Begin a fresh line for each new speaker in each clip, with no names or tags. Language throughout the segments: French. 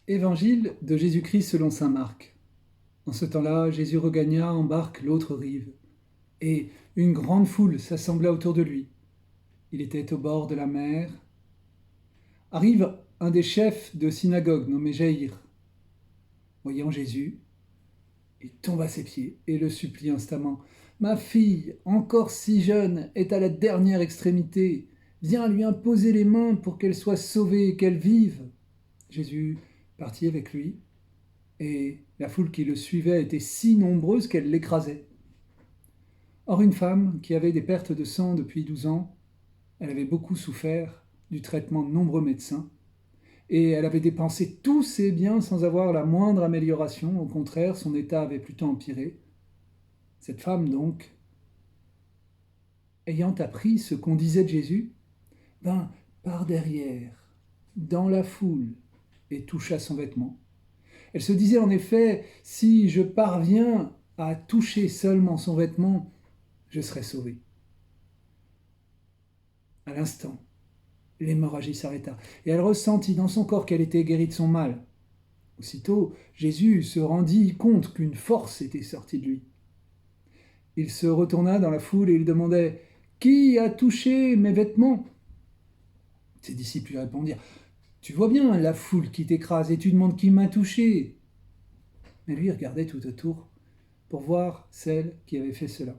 Évangile de Jésus-Christ selon saint Marc. En ce temps-là, Jésus regagna en barque l'autre rive, et une grande foule s'assembla autour de lui. Il était au bord de la mer. Arrive un des chefs de synagogue nommé Jaïr. Voyant Jésus, il tombe à ses pieds et le supplie instamment. Ma fille, encore si jeune, est à la dernière extrémité. Viens lui imposer les mains pour qu'elle soit sauvée et qu'elle vive. Jésus partit avec lui, et la foule qui le suivait était si nombreuse qu'elle l'écrasait. Or une femme qui avait des pertes de sang depuis 12 ans, elle avait beaucoup souffert du traitement de nombreux médecins, et elle avait dépensé tous ses biens sans avoir la moindre amélioration. Au contraire, son état avait plutôt empiré. Cette femme, donc, ayant appris ce qu'on disait de Jésus, vint par derrière, dans la foule, et toucha son vêtement. Elle se disait en effet, si je parviens à toucher seulement son vêtement, je serai sauvée. À l'instant, l'hémorragie s'arrêta, et elle ressentit dans son corps qu'elle était guérie de son mal. Aussitôt, Jésus se rendit compte qu'une force était sortie de lui. Il se retourna dans la foule et il demandait « Qui a touché mes vêtements ?» Ses disciples lui répondirent « Tu vois bien la foule qui t'écrase et tu demandes qui m'a touché ?» Mais lui regardait tout autour pour voir celle qui avait fait cela.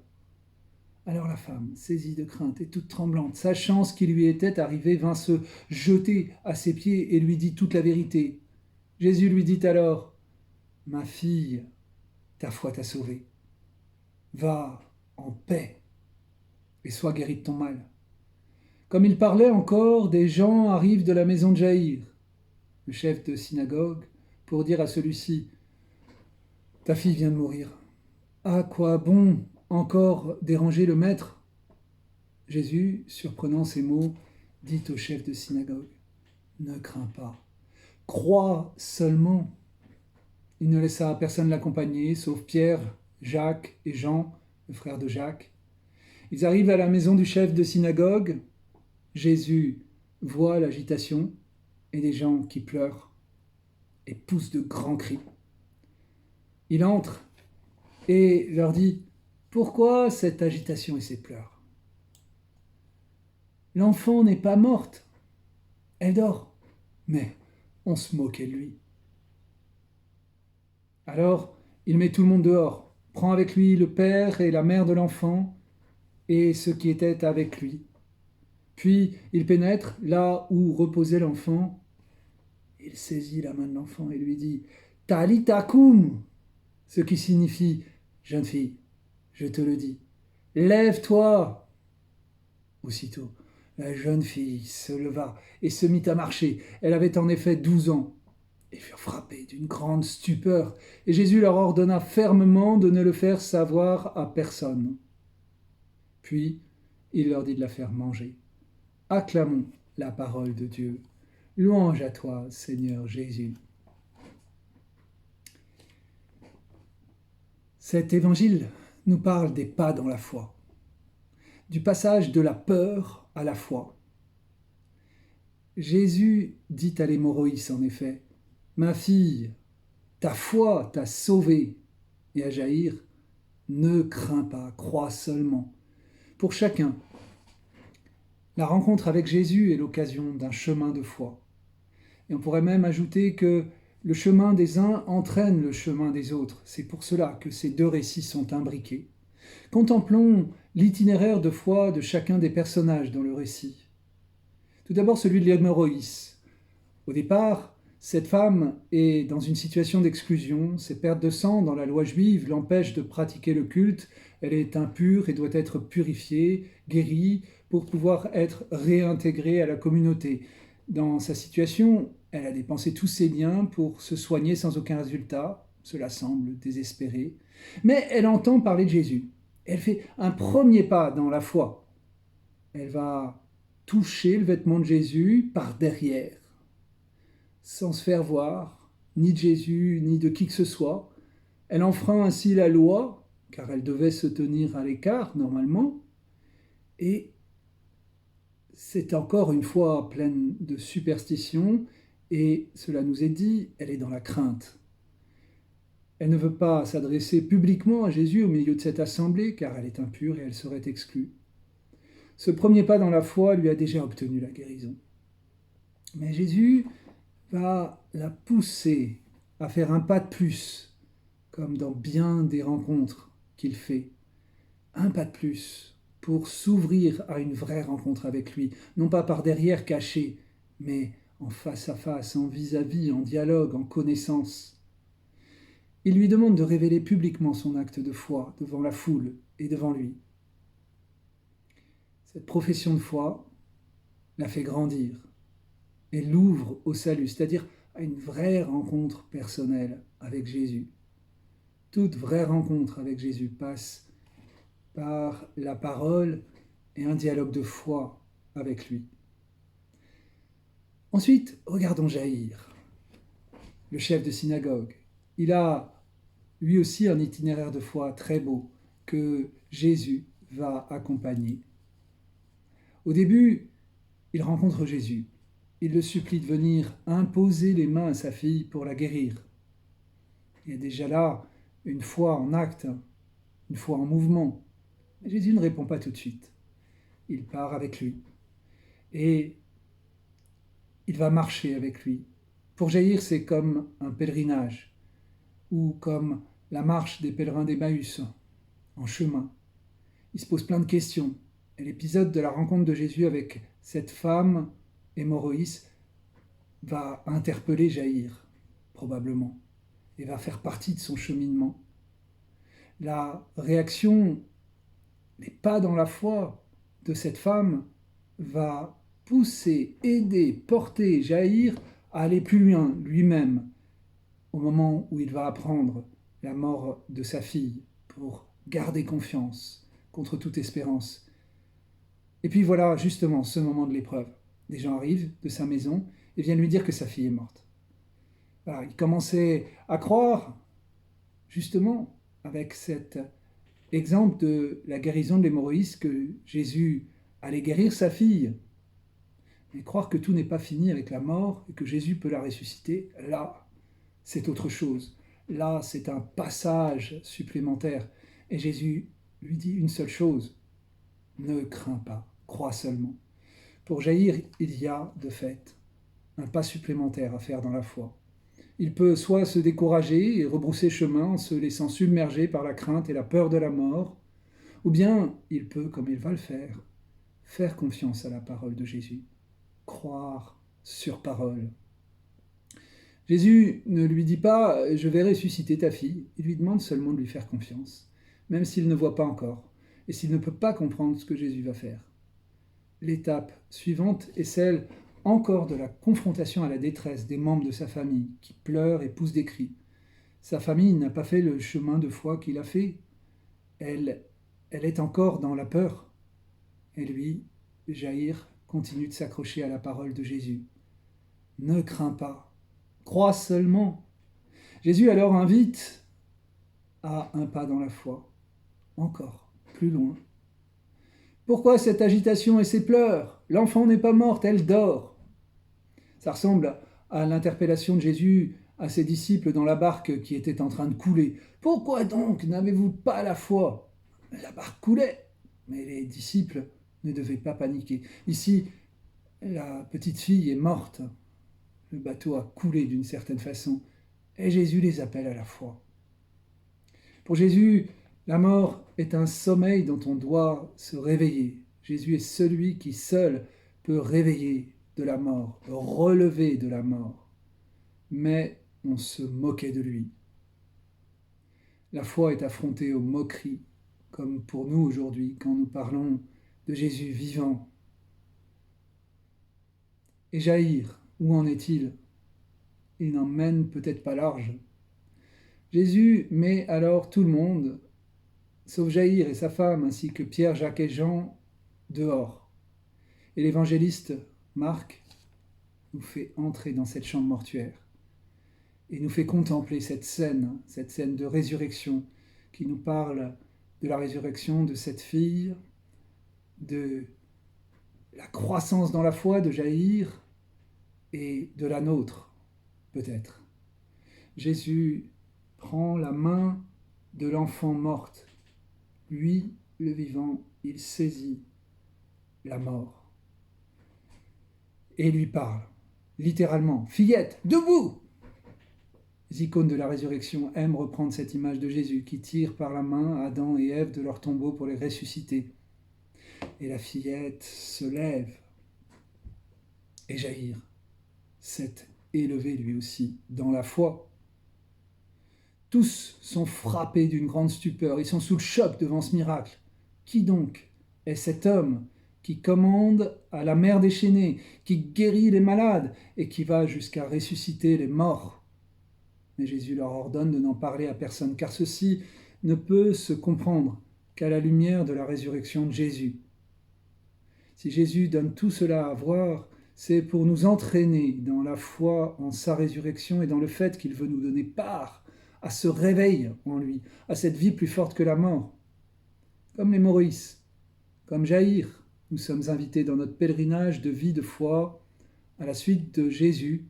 Alors la femme, saisie de crainte et toute tremblante, sachant ce qui lui était arrivé, vint se jeter à ses pieds et lui dit toute la vérité. Jésus lui dit alors « Ma fille, ta foi t'a sauvée. Va en paix et sois guérie de ton mal. » Comme il parlait encore, des gens arrivent de la maison de Jaïr, le chef de synagogue, pour dire à celui-ci « Ta fille vient de mourir. À quoi bon encore déranger le maître ?» Jésus, surprenant ces mots, dit au chef de synagogue « Ne crains pas, crois seulement. » Il ne laissa personne l'accompagner, sauf Pierre, Jacques et Jean, le frère de Jacques. Ils arrivent à la maison du chef de synagogue. Jésus voit l'agitation et des gens qui pleurent et poussent de grands cris. Il entre et leur dit « Pourquoi cette agitation et ces pleurs ? L'enfant n'est pas morte, elle dort. » Mais on se moquait de lui. Alors, il met tout le monde dehors, prend avec lui le père et la mère de l'enfant et ceux qui étaient avec lui. Puis, il pénètre là où reposait l'enfant. Il saisit la main de l'enfant et lui dit « Talita koum !» ce qui signifie « Jeune fille, je te le dis, lève-toi !» Aussitôt, la jeune fille se leva et se mit à marcher. Elle avait en effet 12 ans. Ils furent frappés d'une grande stupeur, et Jésus leur ordonna fermement de ne le faire savoir à personne. Puis, il leur dit de la faire manger. Acclamons la parole de Dieu. Louange à toi, Seigneur Jésus. Cet évangile nous parle des pas dans la foi, du passage de la peur à la foi. Jésus dit à l'hémorroïs, en effet, « Ma fille, ta foi t'a sauvée. » Et à Jaïr, « Ne crains pas, crois seulement. » Pour chacun, la rencontre avec Jésus est l'occasion d'un chemin de foi. Et on pourrait même ajouter que le chemin des uns entraîne le chemin des autres. C'est pour cela que ces deux récits sont imbriqués. Contemplons l'itinéraire de foi de chacun des personnages dans le récit. Tout d'abord celui de l'hémorroïs. Au départ, cette femme est dans une situation d'exclusion. Ses pertes de sang dans la loi juive l'empêchent de pratiquer le culte. Elle est impure et doit être purifiée, guérie, pour pouvoir être réintégrée à la communauté. Dans sa situation, elle a dépensé tous ses biens pour se soigner sans aucun résultat. Cela semble désespéré. Mais elle entend parler de Jésus. Elle fait un premier pas dans la foi. Elle va toucher le vêtement de Jésus par derrière, sans se faire voir, ni de Jésus, ni de qui que ce soit. Elle enfreint ainsi la loi, car elle devait se tenir à l'écart normalement, et c'est encore une fois pleine de superstition. Et cela nous est dit, elle est dans la crainte. Elle ne veut pas s'adresser publiquement à Jésus au milieu de cette assemblée, car elle est impure et elle serait exclue. Ce premier pas dans la foi lui a déjà obtenu la guérison. Mais Jésus va la pousser à faire un pas de plus, comme dans bien des rencontres qu'il fait. Un pas de plus pour s'ouvrir à une vraie rencontre avec lui, non pas par derrière caché, mais en face à face, en vis-à-vis, en dialogue, en connaissance. Il lui demande de révéler publiquement son acte de foi devant la foule et devant lui. Cette profession de foi la fait grandir et l'ouvre au salut, c'est-à-dire à une vraie rencontre personnelle avec Jésus. Toute vraie rencontre avec Jésus passe par la parole et un dialogue de foi avec lui. Ensuite, regardons Jaïr, le chef de synagogue. Il a lui aussi un itinéraire de foi très beau que Jésus va accompagner. Au début, il rencontre Jésus. Il le supplie de venir imposer les mains à sa fille pour la guérir. Il y a déjà là une foi en acte, une foi en mouvement. Mais Jésus ne répond pas tout de suite. Il part avec lui. Et il va marcher avec lui. Pour Jaïr, c'est comme un pèlerinage, ou comme la marche des pèlerins d'Emmaüs, en chemin. Il se pose plein de questions. Et l'épisode de la rencontre de Jésus avec cette femme hémorroïs va interpeller Jaïr, probablement, et va faire partie de son cheminement. La réaction, les pas dans la foi de cette femme va pousser, aider, porter Jaïr à aller plus loin lui-même au moment où il va apprendre la mort de sa fille pour garder confiance contre toute espérance. Et puis voilà justement ce moment de l'épreuve. Des gens arrivent de sa maison et viennent lui dire que sa fille est morte. Voilà, il commençait à croire justement avec cet exemple de la guérison de l'hémorroïde que Jésus allait guérir sa fille. Mais croire que tout n'est pas fini avec la mort et que Jésus peut la ressusciter, là, c'est autre chose. Là, c'est un passage supplémentaire. Et Jésus lui dit une seule chose, ne crains pas, crois seulement. Pour Jaïr, il y a, de fait, un pas supplémentaire à faire dans la foi. Il peut soit se décourager et rebrousser chemin en se laissant submerger par la crainte et la peur de la mort, ou bien il peut, comme il va le faire confiance à la parole de Jésus, croire sur parole. Jésus ne lui dit pas « je vais ressusciter ta fille », il lui demande seulement de lui faire confiance, même s'il ne voit pas encore, et s'il ne peut pas comprendre ce que Jésus va faire. L'étape suivante est celle encore de la confrontation à la détresse des membres de sa famille, qui pleurent et poussent des cris. Sa famille n'a pas fait le chemin de foi qu'il a fait. Elle est encore dans la peur. Et lui, Jaïr, continue de s'accrocher à la parole de Jésus. Ne crains pas, crois seulement. Jésus alors invite à un pas dans la foi, encore plus loin. Pourquoi cette agitation et ces pleurs? L'enfant n'est pas morte, elle dort. Ça ressemble à l'interpellation de Jésus à ses disciples dans la barque qui était en train de couler. Pourquoi donc n'avez-vous pas la foi? La barque coulait, mais les disciples ne devaient pas paniquer. Ici, la petite fille est morte. Le bateau a coulé d'une certaine façon. Et Jésus les appelle à la foi. Pour Jésus, la mort est un sommeil dont on doit se réveiller. Jésus est celui qui seul peut réveiller de la mort, relever de la mort. Mais on se moquait de lui. La foi est affrontée aux moqueries, comme pour nous aujourd'hui, quand nous parlons de Jésus vivant. Et Jaïr, où en est-il? Il n'en mène peut-être pas large. Jésus met alors tout le monde, sauf Jaïr et sa femme, ainsi que Pierre, Jacques et Jean, dehors. Et l'évangéliste Marc nous fait entrer dans cette chambre mortuaire et nous fait contempler cette scène de résurrection qui nous parle de la résurrection de cette fille, de la croissance dans la foi de Jaïr et de la nôtre, peut-être. Jésus prend la main de l'enfant morte. Lui, le vivant, il saisit la mort et lui parle, littéralement. « Fillette, debout !» Les icônes de la résurrection aiment reprendre cette image de Jésus qui tire par la main Adam et Ève de leur tombeau pour les ressusciter. Et la fillette se lève. Et Jaïr s'est élevé lui aussi dans la foi. Tous sont frappés d'une grande stupeur, ils sont sous le choc devant ce miracle. Qui donc est cet homme qui commande à la mer déchaînée, qui guérit les malades et qui va jusqu'à ressusciter les morts ? Mais Jésus leur ordonne de n'en parler à personne, car ceci ne peut se comprendre qu'à la lumière de la résurrection de Jésus. Si Jésus donne tout cela à voir, c'est pour nous entraîner dans la foi en sa résurrection et dans le fait qu'il veut nous donner part à ce réveil en lui, à cette vie plus forte que la mort. Comme les Maurice, comme Jaïr, nous sommes invités dans notre pèlerinage de vie de foi à la suite de Jésus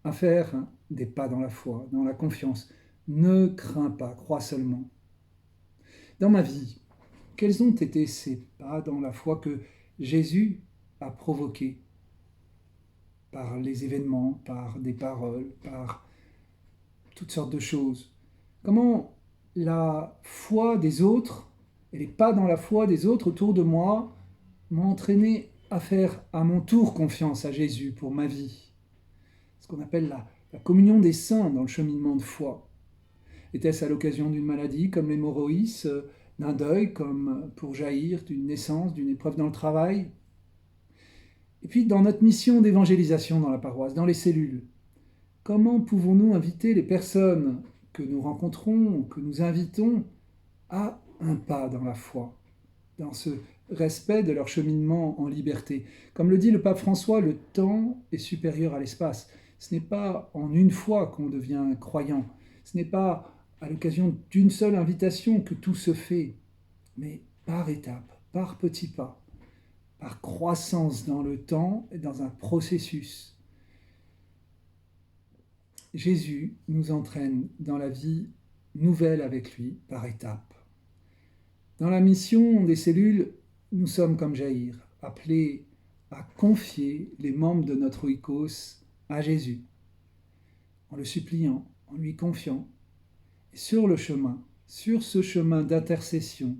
à faire des pas dans la foi, dans la confiance. Ne crains pas, crois seulement. Dans ma vie, quels ont été ces pas dans la foi que Jésus a provoqués par les événements, par des paroles, par toutes sortes de choses? Comment la foi des autres et les pas dans la foi des autres autour de moi m'ont entraîné à faire à mon tour confiance à Jésus pour ma vie? Ce qu'on appelle la communion des saints dans le cheminement de foi. Était-ce à l'occasion d'une maladie comme l'hémorroïs, d'un deuil comme pour Jaïr, d'une naissance, d'une épreuve dans le travail? Et puis dans notre mission d'évangélisation dans la paroisse, dans les cellules, comment pouvons-nous inviter les personnes que nous rencontrons, que nous invitons, à un pas dans la foi, dans ce respect de leur cheminement en liberté? Comme le dit le pape François, le temps est supérieur à l'espace. Ce n'est pas en une fois qu'on devient croyant. Ce n'est pas à l'occasion d'une seule invitation que tout se fait, mais par étapes, par petits pas, par croissance dans le temps et dans un processus. Jésus nous entraîne dans la vie nouvelle avec lui, par étapes. Dans la mission des cellules, nous sommes comme Jaïr, appelés à confier les membres de notre oikos à Jésus, en le suppliant, en lui confiant. Et sur le chemin, sur ce chemin d'intercession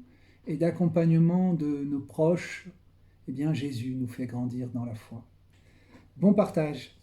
et d'accompagnement de nos proches, eh bien Jésus nous fait grandir dans la foi. Bon partage!